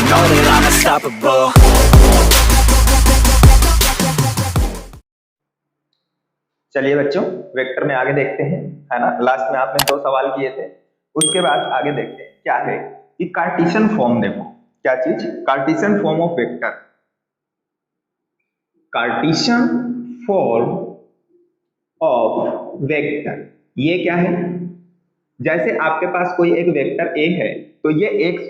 know that I'm unstoppable. चलिए बच्चों, vector में आगे देखते हैं, है ना। लास्ट में आपने 2 सवाल किए थे, उसके बाद आगे देखते हैं क्या है कि कार्टेशियन फॉर्म। देखो क्या चीज, Cartesian form of vector. Cartesian form of vector ये क्या है? जैसे आपके पास कोई एक वेक्टर ए है, तो ये एक्स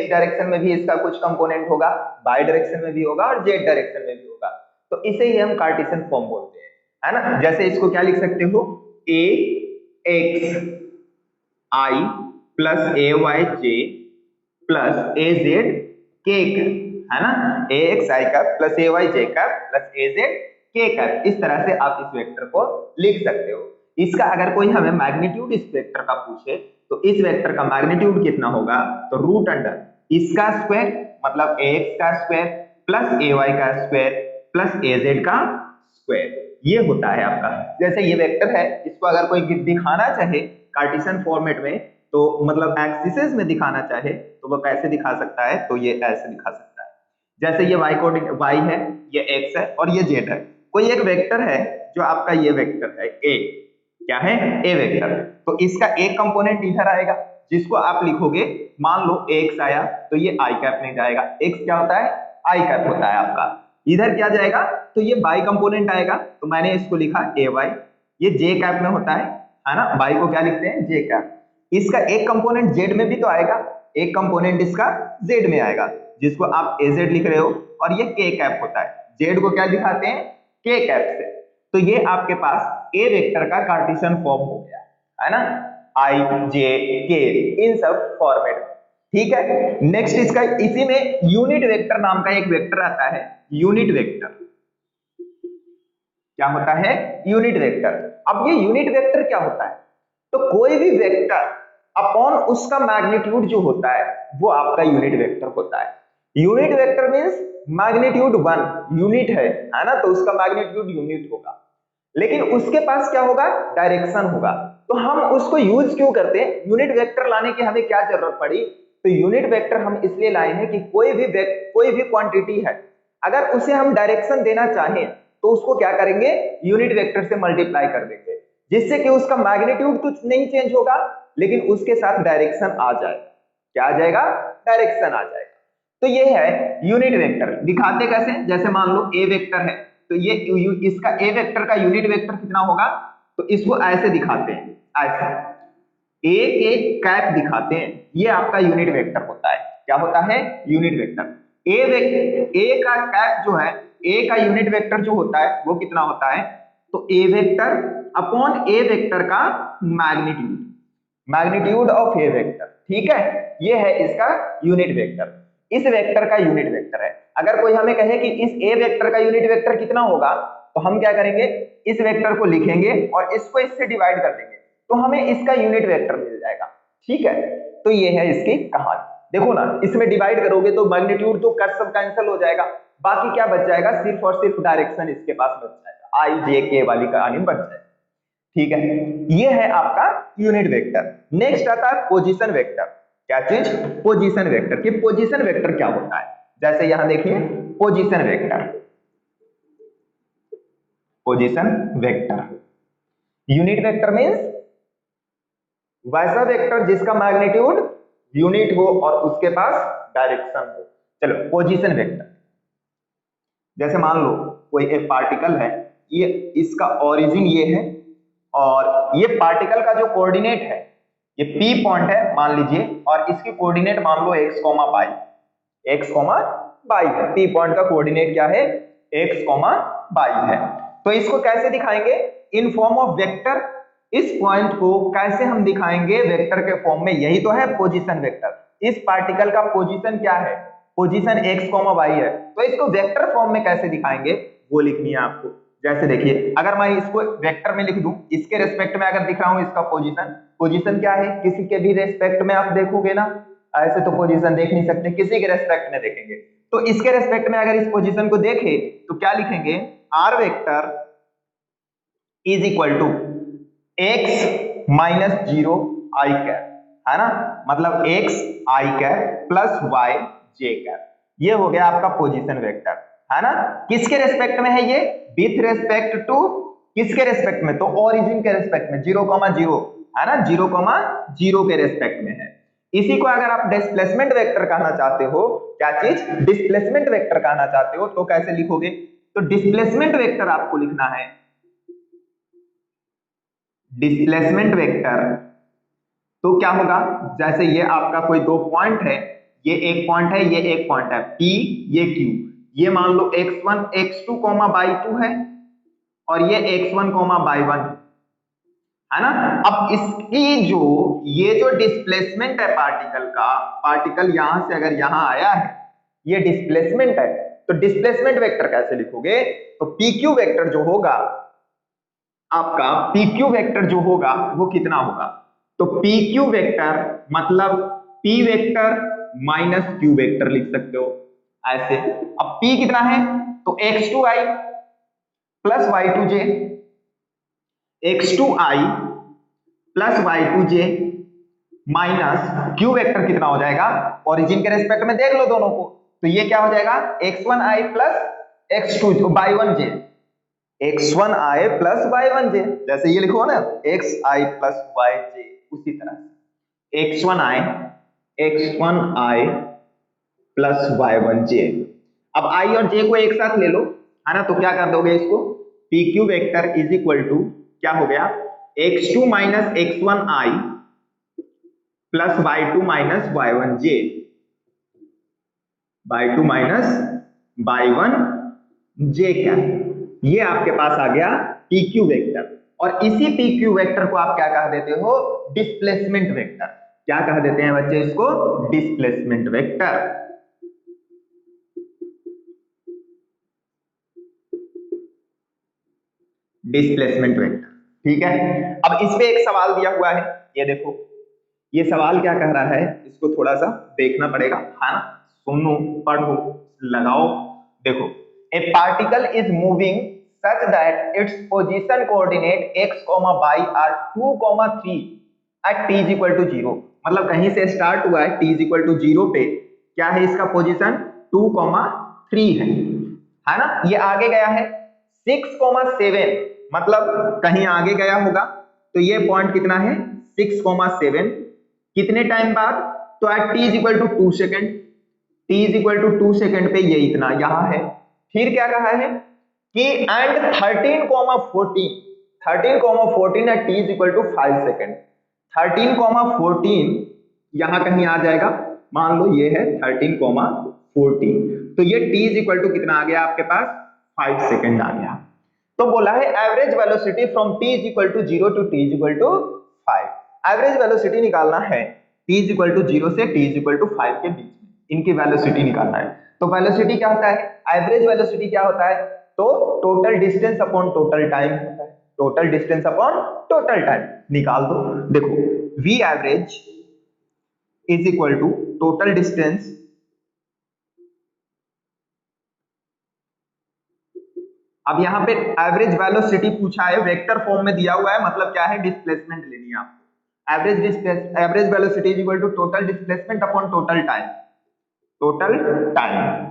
डायरेक्शन में भी इसका कुछ कंपोनेंट होगा, वाई डायरेक्शन में भी होगा और जेड डायरेक्शन में भी होगा। तो इसे ही हम कार्टेशियन फॉर्म बोलते हैं, है ना। जैसे इसको क्या लिख सकते हो, ए एक्स आई प्लस ए वाई जे प्लस ए जेड के, है ना। ए एक्स आई का प्लस ए वाई जे का प्लस ए जेड के का, इस तरह से आप इस वेक्टर को लिख सकते हो। इसका अगर कोई हमें मैग्नीट्यूड इस वेक्टर का पूछे, तो इस वेक्टर का मैग्नीट्यूड कितना होगा, तो रूट अंडर इसका स्क्वायर मतलब ए एक्स का स्क्वायर प्लस ए वाई का स्क्वायर प्लस ए जेड का स्क्वायर, ये होता है आपका। जैसे ये वेक्टर है, इसको अगर कोई दिखाना चाहे कार्टेशियन फॉर्मेट में, तो मतलब एक्सिस में दिखाना चाहे तो वो कैसे दिखा सकता है, तो ये ऐसे दिखा सकता है। जैसे ये y कोऑर्डिनेट y है, ये x है और ये z है। कोई एक वेक्टर है जो आपका ये वेक्टर है a, क्या है, a वेक्टर। तो इसका एक कंपोनेंट इधर आएगा जिसको आप लिखोगे, मान लो x आया तो ये i कैप में जाएगा। x क्या होता है, i कैप होता है आपका। इधर क्या जाएगा, तो ये y कंपोनेंट आएगा, तो मैंने इसको लिखा ay। ये j कैप में होता है ना। y को क्या लिखते हैं, j कैप। इसका एक कंपोनेंट z में भी तो आएगा, एक कंपोनेंट इसका z में आएगा, जिसको आप az लिख रहे हो, और ये k कैप होता है। z को क्या दिखाते हैं, k कैप से। तो ये आपके पास a वेक्टर का कार्टेशियन फॉर्म हो गया, है ना, i j k इन सब फॉर्मेट। ठीक है, नेक्स्ट इसका इसी में यूनिट वेक्टर नाम का एक वेक्टर आता है। यूनिट वेक्टर क्या होता है, यूनिट वेक्टर। अब ये यूनिट वेक्टर क्या होता है, तो कोई भी वेक्टर अपॉन उसका मैग्नीट्यूड जो होता है वो आपका यूनिट वेक्टर होता है। Unit vector means magnitude 1 unit है ना, तो उसका मैग्नीट्यूड यूनिट होगा। लेकिन उसके पास क्या होगा, डायरेक्शन होगा। तो हम उसको यूज क्यों करते हैं, यूनिट वेक्टर लाने की हमें क्या जरूरत पड़ी, तो यूनिट वेक्टर हम इसलिए लाए हैं कि कोई भी क्वांटिटी है, अगर उसे हम डायरेक्शन देना चाहें तो उसको क्या करेंगे, यूनिट वेक्टर से मल्टीप्लाई कर देंगे, जिससे कि उसका मैग्नीट्यूड कुछ नहीं चेंज होगा, लेकिन उसके साथ डायरेक्शन आ जाएगा। क्या आ जाएगा, डायरेक्शन आ जाएगा। तो ये है यूनिट वेक्टर। दिखाते कैसे, जैसे मान लो ए वेक्टर है, तो ये इसका ए वेक्टर का यूनिट वेक्टर कितना होगा, तो इसको ऐसे दिखाते हैं, ऐसे ए के कैप दिखाते हैं, ये आपका यूनिट वेक्टर होता है। क्या होता है, यूनिट वेक्टर। ए का कैप जो है, ए का यूनिट वेक्टर जो होता है वो कितना होता है, तो ए वेक्टर अपॉन ए वेक्टर का magnitude, magnitude of A vector. ठीक है, ये है इसका यूनिट वेक्टर। इस वेक्टर का यूनिट वेक्टर है। अगर कोई हमें कहे कि इस ए वेक्टर का यूनिट वेक्टर कितना होगा, तो हम क्या करेंगे, इस वेक्टर को लिखेंगे और इसको इससे डिवाइड कर देंगे, तो हमें इसका यूनिट वेक्टर मिल जाएगा। ठीक है, तो ये है इसकी कहानी। देखो ना, इसमें डिवाइड करोगे तो मैग्नीट्यूड तो कट सब कैंसिल हो जाएगा, बाकी क्या बच जाएगा, सिर्फ और सिर्फ डायरेक्शन इसके पास बच जाएगा, आई जे के वाली कहानी बच जाएगी। ठीक है, ये है आपका यूनिट वेक्टर। नेक्स्ट आता है पोजीशन वेक्टर। क्या चीज, पोजीशन वेक्टर। कि पोजीशन वेक्टर क्या होता है, जैसे यहां देखिए position vector, position vector. Unit vector means वैसा वेक्टर जिसका मैग्नीट्यूड यूनिट हो और उसके पास डायरेक्शन हो। चलो, पोजीशन वेक्टर, जैसे मान लो कोई एक पार्टिकल है, ये इसका ओरिजिन ये है, और ये पार्टिकल का जो कोऑर्डिनेट है ये P पॉइंट है मान लीजिए, और इसकी कोऑर्डिनेट मान लो x, y, x, y है। P पॉइंट का कोऑर्डिनेट क्या है, x, y है। तो इसको कैसे दिखाएंगे, इन फॉर्म ऑफ वेक्टर। इस पॉइंट को कैसे हम दिखाएंगे, वेक्टर के फॉर्म में, यही तो है पोजीशन वेक्टर। इस पार्टिकल का पोजीशन क्या है, पोजीशन x, y है, तो इसको वेक्टर फॉर्म में कैसे दिखाएंगे वो लिखनी है आपको। जैसे देखिए, अगर मैं इसको वेक्टर में लिख दूं, इसके रेस्पेक्ट में अगर दिख रहा हूं इसका पोजीशन, पोजीशन क्या है, किसी के भी रेस्पेक्ट में आप देखोगे ना, ऐसे तो पोजीशन देख नहीं सकते, किसी के रेस्पेक्ट में देखेंगे। तो इसके रेस्पेक्ट में अगर इस पोजीशन को देखे तो क्या लिखेंगे, r vector is equal to x minus 0 i cap, है ना, मतलब x i cap plus y j cap. ये हो गया आपका पोजीशन वेक्टर, है ना। किसके रेस्पेक्ट में है ये? विथ रेस्पेक्ट टू किसके रेस्पेक्ट में? तो ओरिजिन के रेस्पेक्ट में, 0,0 है ना, 0,0 के रेस्पेक्ट में है। इसी को अगर आप डिस्प्लेसमेंट वेक्टर कहना चाहते हो, क्या चीज? डिस्प्लेसमेंट वेक्टर कहना चाहते हो, तो कैसे लिखोगे? तो डिस्प्लेसमेंट वेक्टर आपको लिखना है, डिस्प्लेसमेंट वेक्टर तो क्या होगा? जैसे ये आपका कोई दो पॉइंट है, ये एक पॉइंट है, ये एक पॉइंट है, P ये Q, ये मान लो x1 x2 y2 है और ये x1 y1 है ना। अब इसकी जो ये जो डिस्प्लेसमेंट है पार्टिकल का, पार्टिकल यहां से अगर यहां आया है, ये डिस्प्लेसमेंट है, तो डिस्प्लेसमेंट वेक्टर कैसे लिखोगे? तो PQ वेक्टर जो होगा आपका, PQ वेक्टर जो होगा वो कितना होगा? तो PQ वेक्टर मतलब P vector minus Q vector लिख सकते हो ऐसे। अब P कितना है? तो x2i plus y2j, x2i plus y2j minus Q vector कितना हो जाएगा? ओरिजिन के रेस्पेक्ट में देख लो दोनों को, तो ये क्या हो जाएगा? x1i plus y1j, x1i plus y1j, जैसे ये लिखो ना xi प्लस yj, उसी तरह से x1i प्लस y1j। अब i और j को एक साथ ले लो, है ना, तो क्या कर दोगे इसको? PQ vector is equal to क्या हो गया? x2 minus x1i plus y2 minus y1j, y2 minus y1j क्या? ये आपके पास आ गया PQ वेक्टर। और इसी PQ वेक्टर को आप क्या कह देते हो? Displacement vector. क्या कह देते हैं बच्चे इसको? Displacement vector. डिस्प्लेसमेंट वेक्टर, ठीक है। अब इस पे एक सवाल दिया हुआ है, ये देखो, ये सवाल क्या कह रहा है, इसको थोड़ा सा देखना पड़ेगा, है ना। सुनो, पढ़ो, लगाओ। देखो, ए particle is moving such that its position coordinate x, y are 2, 3 at t is equal to 0। मतलब कहीं से स्टार्ट हुआ है, t is equal to 0 पे, क्या है इसका पोजीशन? 2, 3 है ना। ये आगे गया है 6, 7, मतलब कहीं आगे गया होगा, तो ये पॉइंट कितना है? 6, 7। कितने टाइम बाद? तो at t is equal to 2 second, t is equal to 2 second पे ये इतना यहां है। फिर क्या कहा है कि and 13, 14, 13, 14 at t is equal to 5 second. 13, 14 यहां कहीं आ जाएगा, मान लो ये है 13, 14, तो ये t is equal to कितना आ गया आपके पास? 5 सेकेंड आ गया। तो बोला है average velocity from t is equal to 0 to t is equal to 5। Average velocity निकालना है t is equal to 0 से t is equal to 5 के बीच में, इनकी वेलोसिटी निकालना है। तो वेलोसिटी क्या होता है? एवरेज वेलोसिटी क्या होता है? तो total distance upon total time होता है, total distance upon total time. निकाल दो, देखो v average is equal to total distance अब यहाँ पे एवरेज वेलोसिटी पूछा है, वेक्टर फॉर्म में दिया हुआ है, मतलब क्या है? डिस्प्लेसमेंट लेनी है आपको। Average velocity is equal to total displacement upon total time, total time,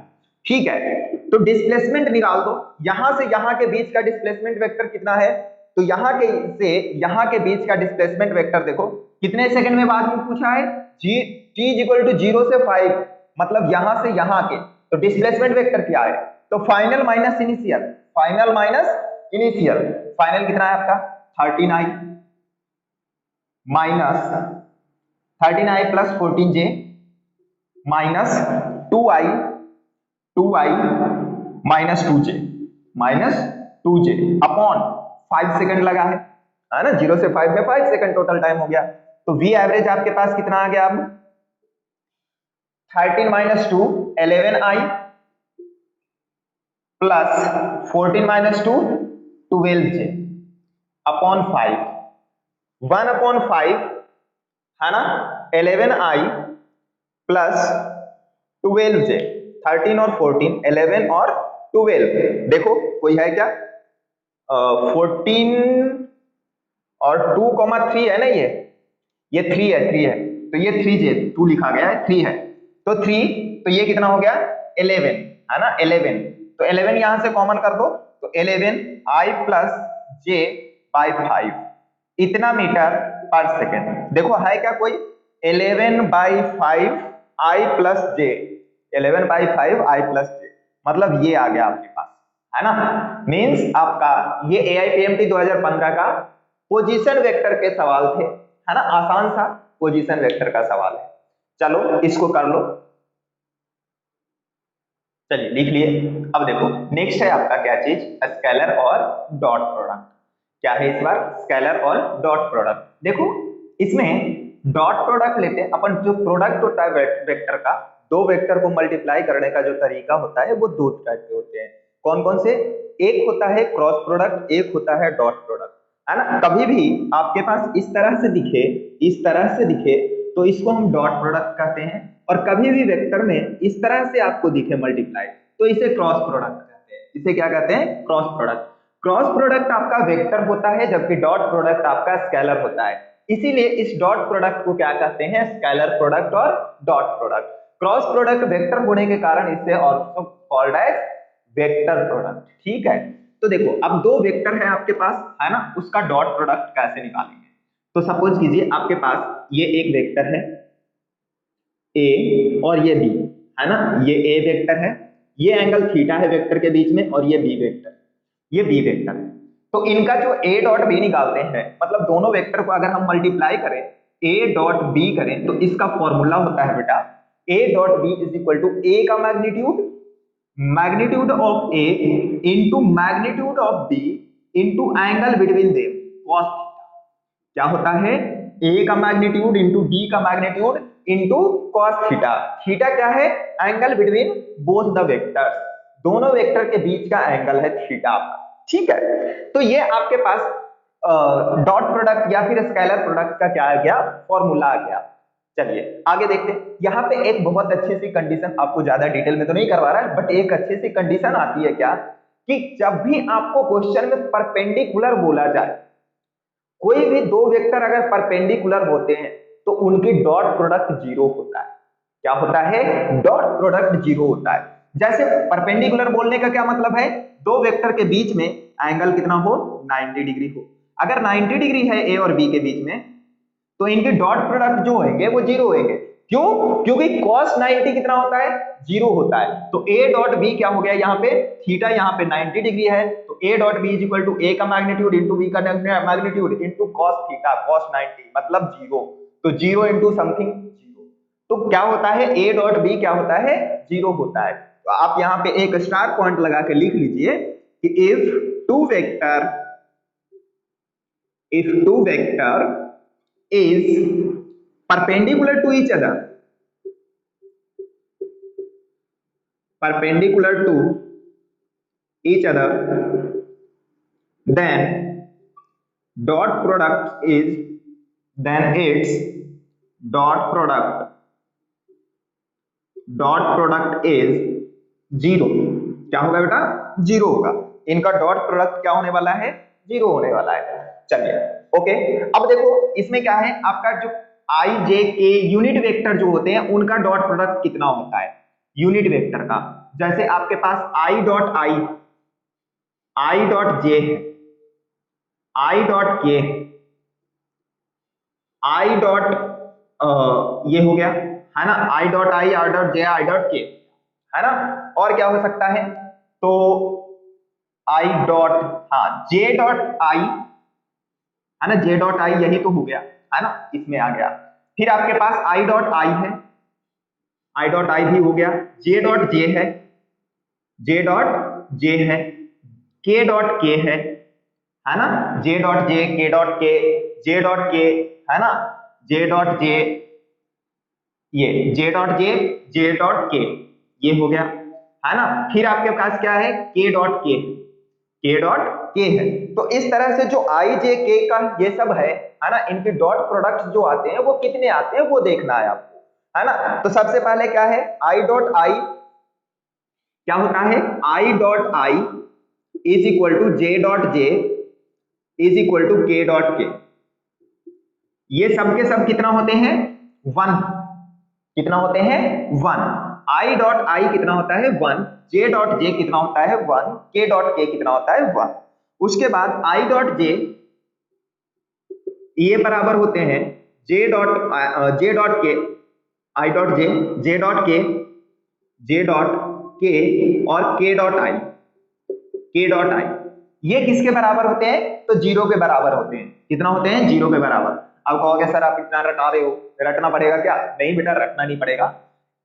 ठीक है। तो डिस्प्लेसमेंट निकाल दो, यहां से यहां के बीच का डिस्प्लेसमेंट वेक्टर कितना है? तो यहां के से यहां के बीच का डिस्प्लेसमेंट वेक्टर देखो कितने सेकंड में बाद में पूछा है? जी, t इज इक्वल टू 0 से 5, मतलब यहां से यहां के। तो डिस्प्लेसमेंट वेक्टर क्या है? तो final minus initial, final minus initial, final कितना है आपका? 13i minus 13i plus 14j minus 2i minus 2j minus 2j upon 5 second लगा है ना, 0 से 5 में 5 सेकंड टोटल टाइम हो गया। तो v एवरेज आपके पास कितना आ गया? अब 13 minus 2 11i plus 14 minus 2 12j upon 5, 1 upon 5 है ना, 11i प्लस 12j, 13 और 14, 11 और 12। देखो कोई है क्या? 14 और 2, 3 है ना, ये 3 है, 3 है, तो ये 3j, 2 लिखा गया है, 3 है, तो 3, तो ये कितना हो गया 11, है ना 11। तो 11 यहां से कॉमन कर दो, तो 11 I प्लस जे बाई 5 इतना मीटर पर सेकेंड। देखो है क्या कोई 11/5 I plus J, 11/5 I plus J, मतलब ये आ गया आपके पास, है ना। मींस आपका ये AIPMT 2015 का पोजीशन वेक्टर के सवाल थे, है ना, आसान सा पोजीशन वेक्टर का सवाल है। चलो इसको कर लो, चलिए लिख लिए। अब देखो नेक्स्ट है आपका क्या चीज, स्केलर और डॉट प्रोडक्ट। क्या है इस बार, स्केलर और डॉट प्रोडक्ट। देखो इसमें डॉट प्रोडक्ट लेते हैं अपन, जो प्रोडक्ट होता है वेक्टर का, दो वेक्टर को मल्टीप्लाई करने का जो तरीका होता है वो दो टाइप के होते हैं। कौन कौन से, एक होता है क्रॉस प्रोडक्ट, एक होता है डॉट प्रोडक्ट, है ना। कभी भी आपके पास इस तरह से दिखे, इस तरह से दिखे, तो इसको हम डॉट प्रोडक्ट कहते हैं। और कभी भी वेक्टर में इस तरह से आपको दिखे मल्टीप्लाई, तो इसे क्रॉस प्रोडक्ट कहते हैं। इसे क्या कहते हैं, क्रॉस प्रोडक्ट। क्रॉस प्रोडक्ट आपका वेक्टर होता है, जबकि डॉट प्रोडक्ट आपका स्केलर होता है। इसीलिए इस डॉट प्रोडक्ट को क्या कहते हैं, स्केलर प्रोडक्ट और dot product. Cross product vector होने के कारण इसे also called as vector product, ठीक है। तो देखो अब दो वेक्टर है आपके पास, है ना, उसका डॉट प्रोडक्ट कैसे निकालेंगे। तो सपोज कीजिए आपके पास ये एक वेक्टर है ए और ये बी, है ना, ये ए वेक्टर है, ये एंगल थीटा है वेक्टर के बीच में, और ये बी वेक्टर, ये बी वेक्टर है। तो इनका जो ए डॉट बी निकालते हैं, मतलब दोनों वेक्टर को अगर हम मल्टीप्लाई करें, ए डॉट बी करें, तो इसका फॉर्मूला होता है बेटा A dot B is equal to A का magnitude, magnitude of A into magnitude of B into angle between them cos theta. क्या होता है, ए का मैग्नीट्यूड इंटू बी का magnitude into cos theta. Theta क्या है, angle between both the vectors, दोनों vector के बीच का एंगल है थीटा, ठीक है। तो ये आपके पास डॉट प्रोडक्ट या फिर स्केलर प्रोडक्ट का क्या आ गया, फॉर्मूला आ गया। चलिए आगे देखते हैं। यहाँ पे एक बहुत अच्छी सी कंडीशन, आपको ज्यादा डिटेल में तो नहीं करवा रहा है, बट एक अच्छी सी कंडीशन आती है क्या, कि जब भी आपको क्वेश्चन में परपेंडिकुलर बोला जाए, कोई भी दो वेक्टर अगर परपेंडिकुलर होते हैं, तो उनकी डॉट प्रोडक्ट जीरो होता है। क्या होता है, डॉट प्रोडक्ट जीरो होता है। जैसे परपेंडिकुलर बोलने का क्या मतलब है, दो वेक्टर के बीच में एंगल कितना हो, 90 डिग्री हो। अगर 90 डिग्री है ए और बी के बीच में, तो इनके डॉट प्रोडक्ट जो होंगे वो जीरो होंगे। क्यों, क्योंकि cos 90 कितना होता है, जीरो होता है। तो a डॉट बी क्या हो गया, यहाँ पे थीटा यहाँ पे 90 डिग्री है, तो a dot B is equal to a का मैग्नीट्यूड इंटू b का magnitude into cos theta, cos 90 मतलब जीरो। तो जीरो इंटू समथिंग जीरो, तो क्या होता है, a डॉट बी क्या होता है, जीरो होता है। तो आप यहाँ पे एक स्टार पॉइंट लगा के लिख लीजिए कि if two vector is perpendicular to each other, perpendicular to each other, then dot product is, then its dot product is zero. क्या होगा बेटा, जीरो होगा। इनका डॉट प्रोडक्ट क्या होने वाला है, जीरो होने वाला है। चलिए ओके। अब देखो इसमें क्या है, आपका जो आई जे के यूनिट वेक्टर जो होते हैं, उनका डॉट प्रोडक्ट कितना होता है यूनिट वेक्टर का। जैसे आपके पास आई डॉट जे है, आई डॉट के है, आई डॉट ये हो गया, है ना, आई dot I dot J, I dot के, है ना। और क्या हो सकता है, तो आई डॉट, हाँ जे डॉट आई, है ना, जे डॉट आई यही तो हो गया, है ना, इसमें आ गया। फिर आपके पास आई डॉट आई है, आई डॉट आई भी हो गया। जे डॉट जे है, के डॉट के है ना, जे डॉट जे, के डॉट के, जे डॉट के, है ना, जे डॉट जे, ये जे डॉट जे, जे डॉट के, ये हो गया, है ना। फिर आपके पास क्या है, के डॉट के है। तो इस तरह से जो आई जे के का ये सब है ना, इनके डॉट प्रोडक्ट जो आते हैं वो कितने आते हैं वो देखना है आपको, है ना। तो सबसे पहले क्या है, आई डॉट आई क्या होता है, i dot i is equal to j dot j is equal to k dot k. ये सब के सब कितना होते हैं, वन, कितना होते हैं 1, आई डॉट आई कितना होता है 1, जे डॉट जे कितना होता है 1, के डॉट के कितना होता है 1। उसके बाद आई डॉट जे ये बराबर होते हैं जे डॉट के, I dot J, J dot के, जे डॉट के और के डॉट आई ये किसके बराबर होते हैं? तो 0 के बराबर होते हैं। कितना होते हैं? 0 के बराबर। अब कहोगे सर आप इतना रटा रहे हो, रटना पड़ेगा क्या? नहीं बेटा, रटना नहीं पड़ेगा।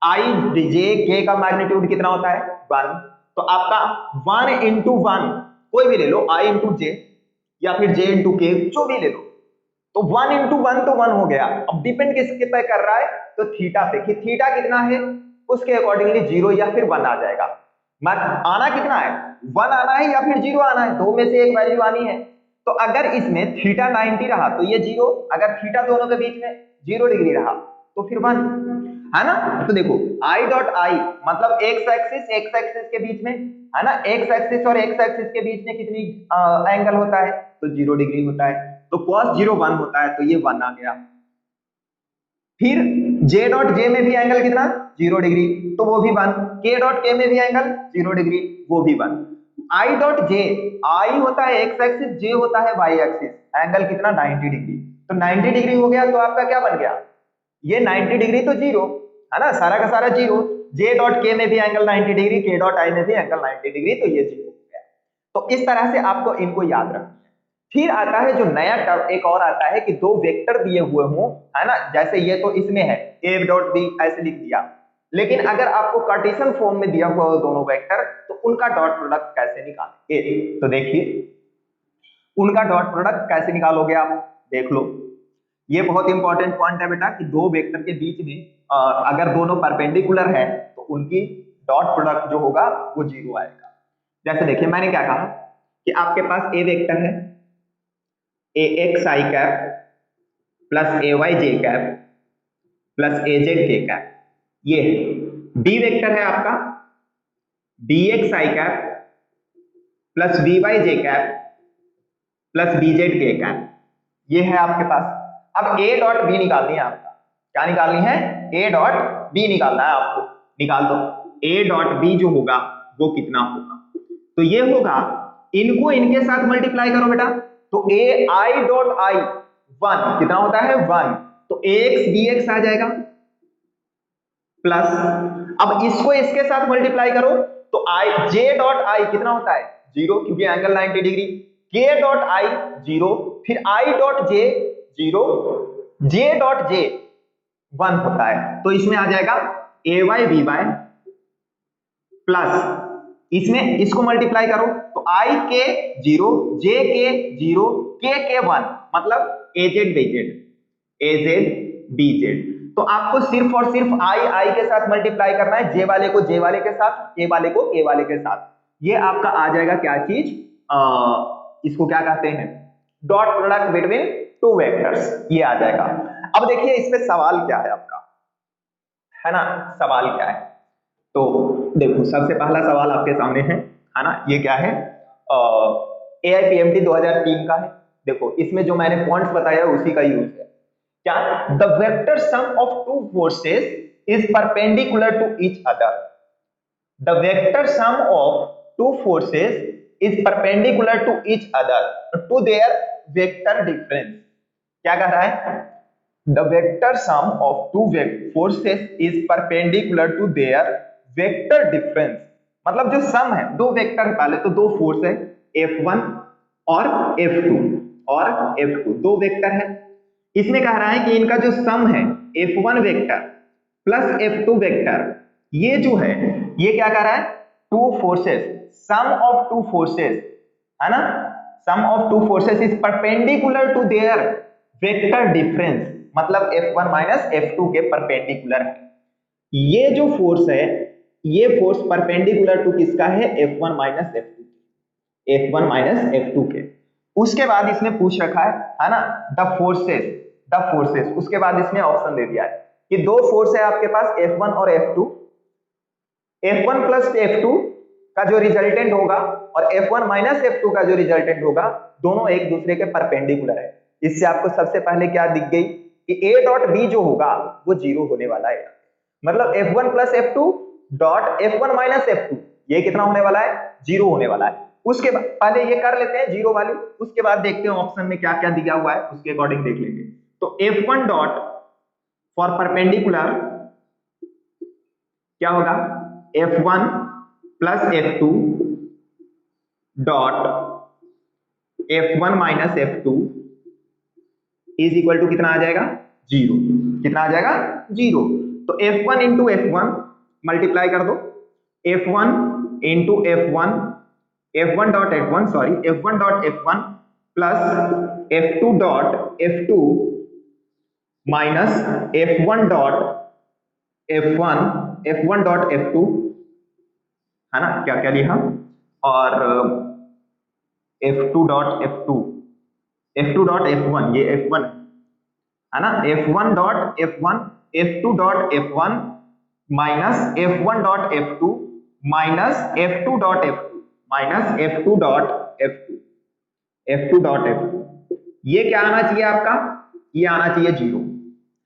आई जे के का मैग्नीट्यूड कितना होता है 1, तो आपका 1 इंटू 1 कोई भी ले लो, आई इंटू जे या फिर जे इंटू के, जो भी ले लो, तो 1 इंटू 1 तो 1 हो गया। अब डिपेंड किसके पे कर रहा है? तो थीटा पे, कि थीटा कितना है उसके अकॉर्डिंगली 0 या फिर 1 आ जाएगा। आना कितना है? 1 आना है या फिर 0 आना है, दो में से एक वैल्यू आनी है। तो अगर इसमें थीटा 90 रहा तो ये 0, अगर थीटा दोनों के बीच में 0 डिग्री रहा तो फिर 1, है ना। तो देखो आई डॉट आई मतलब एक्स एक्सिस के बीच में, है ना, एक्स एक्सिस और एक्स एक्सिस के बीच में कितनी एंगल होता है? तो 0 डिग्री होता है। तो cos 0 1 होता है, तो ये 1 आ गया। फिर जे डॉट जे में भी एंगल कितना? 0 डिग्री, तो वो भी 1। के डॉट के में भी एंगल 0 डिग्री, वो भी 1। आई डॉट जे, आई होता है एक्स एक्सिस, जे होता है वाई एक्सिस, एंगल कितना? 90 डिग्री। तो 90 डिग्री हो गया, तो आपका क्या बन गया? ये 90 डिग्री तो 0 है ना, सारा का सारा 0। जे डॉट के में भी एंगल 90 डिग्री, के डॉट आई में भी एंगल 90 डिग्री, तो ये 0 हो गया। तो इस तरह से आपको इनको याद रखना है। फिर आता है जो नया टर्म एक और आता है कि दो वेक्टर दिए हुए हों, है ना, जैसे ये तो इसमें है a डॉट बी ऐसे लिख दिया, लेकिन अगर आपको कार्टेशियन फॉर्म में दिया हुआ हो दोनों वेक्टर, तो उनका डॉट प्रोडक्ट कैसे निकालेंगे? तो देखिए उनका डॉट प्रोडक्ट कैसे निकालोगे आप, देख लो। ये बहुत इंपॉर्टेंट पॉइंट है बेटा कि दो वेक्टर के बीच में अगर दोनों परपेंडिकुलर है तो उनकी डॉट प्रोडक्ट जो होगा वो 0 आएगा। जैसे देखिए मैंने क्या कहा कि आपके पास ए वेक्टर है ए एक्स आई कैप प्लस ए वाई जे कैप प्लस ए जेड के कैप, ये है। बी वेक्टर है आपका बी एक्स आई कैप प्लस बी वाई जे कैप प्लस बी जेड के कैप, ये है आपके पास। अब ए डॉट बी निकालनी है आपका, क्या निकालनी है? ए डॉट बी निकालना है आपको, निकाल दो। ए डॉट बी जो होगा वो कितना होगा? तो ये होगा, इनको इनके साथ मल्टीप्लाई करो बेटा, तो ए आई डॉट आई 1 कितना होता है 1, तो ए एक्स बी एक्स आ जाएगा, प्लस अब इसको इसके साथ मल्टीप्लाई करो तो आई जे डॉट आई कितना होता है 0 क्योंकि एंगल 90 डिग्री, के डॉट आई 0, फिर I dot J 0, J dot जे 1 होता है, तो इसमें आ जाएगा ए वाई बी वाई प्लस इसमें इसको मल्टीप्लाई करो तो आई के 0, जे के 0, के 1, मतलब ए जेड बी जेड। तो आपको सिर्फ और सिर्फ आई के साथ मल्टीप्लाई करना है, जे वाले को जे वाले के साथ, के वाले को के वाले के साथ। ये आपका आ जाएगा क्या चीज, इसको क्या कहते हैं, dot product between two vectors, ये आ जाएगा। अब देखिए इसमें सवाल क्या है आपका, है ना, सवाल क्या है? तो देखो सबसे पहला सवाल आपके सामने है ना, ये क्या है, AIPMT 2003 का है। देखो इसमें जो मैंने पॉइंट्स बताया उसी का यूज है। क्या? The vector sum of two forces is perpendicular to each other. The vector sum of two forces is perpendicular to each other to their vector difference. क्या कह रहा है? The vector sum of two forces is perpendicular to their vector difference। मतलब जो सम है दो vector, पहले तो दो फोर्स है F1 और F2 दो वेक्टर है। इसमें कह रहा है कि इनका जो सम है F1 vector plus F2 vector, ये जो है ये क्या कह रहा है, two forces, sum of two forces, है ना, sum of two forces is perpendicular to their vector difference, मतलब F1 माइनस F2 के परपेंडिकुलर है। ये जो फोर्स है ये फोर्स परपेंडिकुलर टू किसका है, F1 माइनस F2 के। उसके बाद इसने पूछ रखा है ना, द फोर्सेस, उसके बाद इसने ऑप्शन दे दिया है कि दो फोर्स है आपके पास F1 और F2, F1 प्लस F2 का जो रिजल्टेंट होगा और F1 माइनस F2 का जो रिजल्टेंट होगा, दोनों एक दूसरे के परपेंडिकुलर है। इससे आपको सबसे पहले क्या दिख गई कि A डॉट बी जो होगा वो 0 होने वाला है। मतलब F1 plus F2 dot F1 minus F2, ये कितना होने वाला है, 0 होने वाला है। उसके बाद पहले ये कर लेते हैं 0 वाली, उसके बाद देखते हैं ऑप्शन में क्या क्या दिया हुआ है, उसके अकॉर्डिंग देख लेंगे। तो F1 डॉट फॉर परपेंडिकुलर क्या होगा, F1 plus F2 dot F1 minus F2 is equal to कितना आ जाएगा, 0। कितना आ जाएगा, 0। तो F1 इंटू F1 मल्टीप्लाई कर दो, F1 into F1, F1 dot F1 sorry F1 dot F1 plus F2 dot F2 minus F1 dot F1, F1 dot F2 है ना, क्या क्या लिखा, और F2 dot F2, F2 dot F1 ये F1 है ना, F1 dot F1, F2 dot F1 minus F1 dot F2 minus F2 dot F2 minus F2 dot F2, F2 dot F2, ये क्या आना चाहिए आपका, ये आना चाहिए 0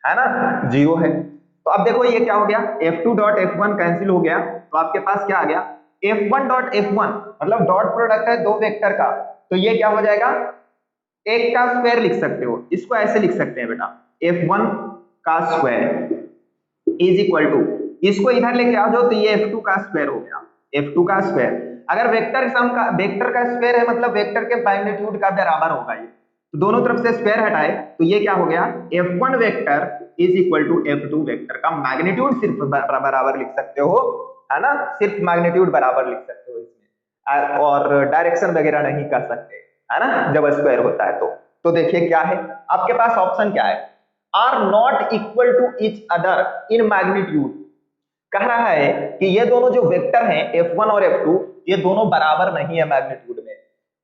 है ना, 0 है। तो अब देखो ये क्या हो गया, F2 डॉट F1 कैंसिल हो गया, तो आपके पास क्या आ गया, F1 डॉट F1 मतलब डॉट प्रोडक्ट है दो वेक्टर का, तो ये क्या हो जाएगा, एक का स्क्वायर लिख सकते हो, इसको ऐसे लिख सकते हैं बेटा, F1 का स्क्वायर इज इक्वल टू, इसको इधर लेके आ जाओ तो ये F2 का स्क्वायर हो गया, F2 का स्क्वायर। अगर वेक्टर सम का, वेक्टर का स्क्वायर है मतलब वेक्टर के मैग्नीट्यूड का बराबर होगा ये, तो दोनों तरफ से स्क्वायर हटाए तो ये क्या हो गया, F1 vector is equal to F2 vector का मैग्नीट्यूड सिर्फ बराबर लिख सकते हो, है ना, सिर्फ मैग्नीट्यूड बराबर लिख सकते हो इसमें, और डायरेक्शन वगैरह नहीं कर सकते, है ना, जब स्क्वायर होता है तो देखिए क्या है आपके पास ऑप्शन, क्या है, are not equal to each other in magnitude, कह रहा है कि ये दोनों जो वेक्टर हैं F1 और F2 ये दोनों बराबर नहीं है मैग्नीट्यूड में।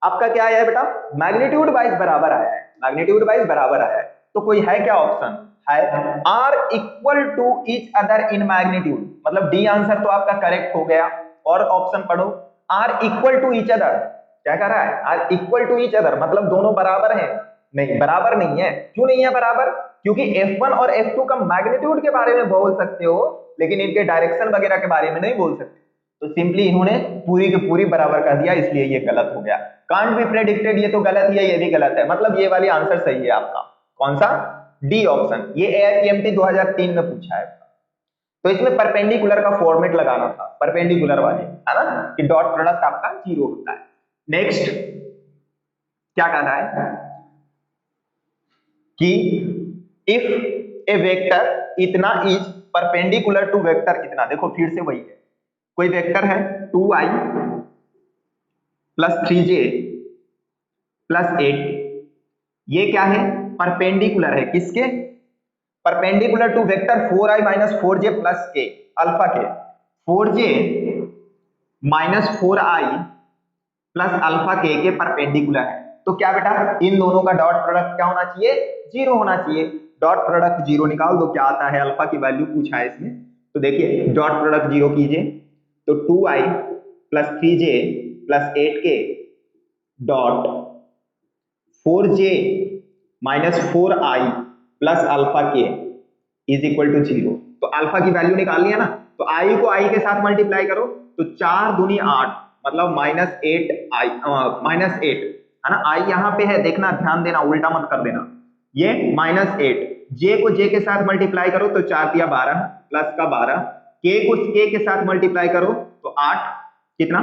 आपका क्या आया है बेटा, मैग्नीट्यूड वाइज बराबर आया है, मैग्नीट्यूड वाइज बराबर आया है, तो कोई है क्या ऑप्शन, है are equal to each other in magnitude, मतलब डी आंसर तो आपका करेक्ट हो गया, और ऑप्शन पढ़ो, are equal to each other, क्या कह रहा है, are equal to each other मतलब दोनों बराबर हैं, नहीं बराबर नहीं है, क्यों नहीं है बराबर, क्योंकि F1 और F2 का मैग्नीट्यूड के बारे में बोल सकते हो लेकिन इनके डायरेक्शन वगैरह के बारे में नहीं बोल सकते, तो सिंपली इन्होंने पूरी की पूरी बराबर कर दिया, इसलिए ये गलत हो गया, कांट बी प्रेडिक्टेड ये तो गलत ही है, ये भी गलत है, मतलब ये वाली आंसर सही है आपका, कौन सा, डी ऑप्शन, ये AIPMT 2003 में पूछा है, तो इसमें परपेंडिकुलर का फॉर्मेट लगाना था, परपेंडिकुलर वाले, है ना, कि डॉट प्रोडक्ट आपका 0 होता है। नेक्स्ट क्या कहना है कि इफ ए वेक्टर इतना इज परपेंडिकुलर टू वेक्टर इतना, देखो फिर से वही है, कोई वेक्टर है 2i प्लस 3j प्लस 8, ये क्या है, परपेंडिकुलर है किसके, perpendicular to vector 4i minus 4j plus k, alpha k, 4j minus 4i plus alpha k perpendicular है, तो क्या बेटा इन दोनों का डॉट प्रोडक्ट क्या होना चाहिए, 0 होना चाहिए, डॉट प्रोडक्ट 0 निकाल दो, क्या आता है, अल्फा की वैल्यू पूछा है इसमें, तो देखिए डॉट प्रोडक्ट 0 कीजिए, तो 2i plus 3j plus 8k dot 4j minus 4i plus alpha के इज इक्वल टू 0, तो अल्फा की वैल्यू निकाल लिया ना, तो i को i के साथ मल्टीप्लाई करो, तो 4 दूनी 8 मतलब -8 है ना, i यहाँ पे है, देखना ध्यान देना, उल्टा मत कर देना, ये -8, j को j के साथ मल्टीप्लाई करो तो 4 दिया 12 प्लस का 12, k को k के साथ मल्टीप्लाई करो तो 8, कितना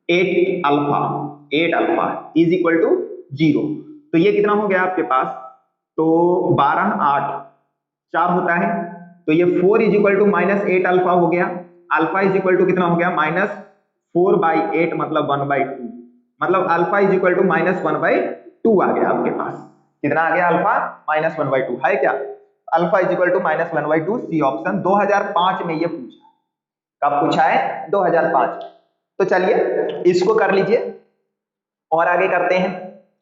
8 अल्फा इज इक्वल टू 0, तो ये कितना हो गया आपके पास, तो 12 8 4 होता है, तो ये 4 इज इक्वल टू -8 अल्फा हो गया, अल्फा इज इक्वल टू कितना हो गया, -4/8 मतलब 1/2, मतलब अल्फा इज इक्वल टू -1/2 आ गया आपके पास, कितना आ गया अल्फा, -1/2 है क्या, alpha is equal to -1/2, C option, 2005 में ये पूछा, कब पूछा है, 2005। तो चलिए इसको कर लीजिए और आगे करते हैं,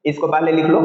इसको पहले लिख लो,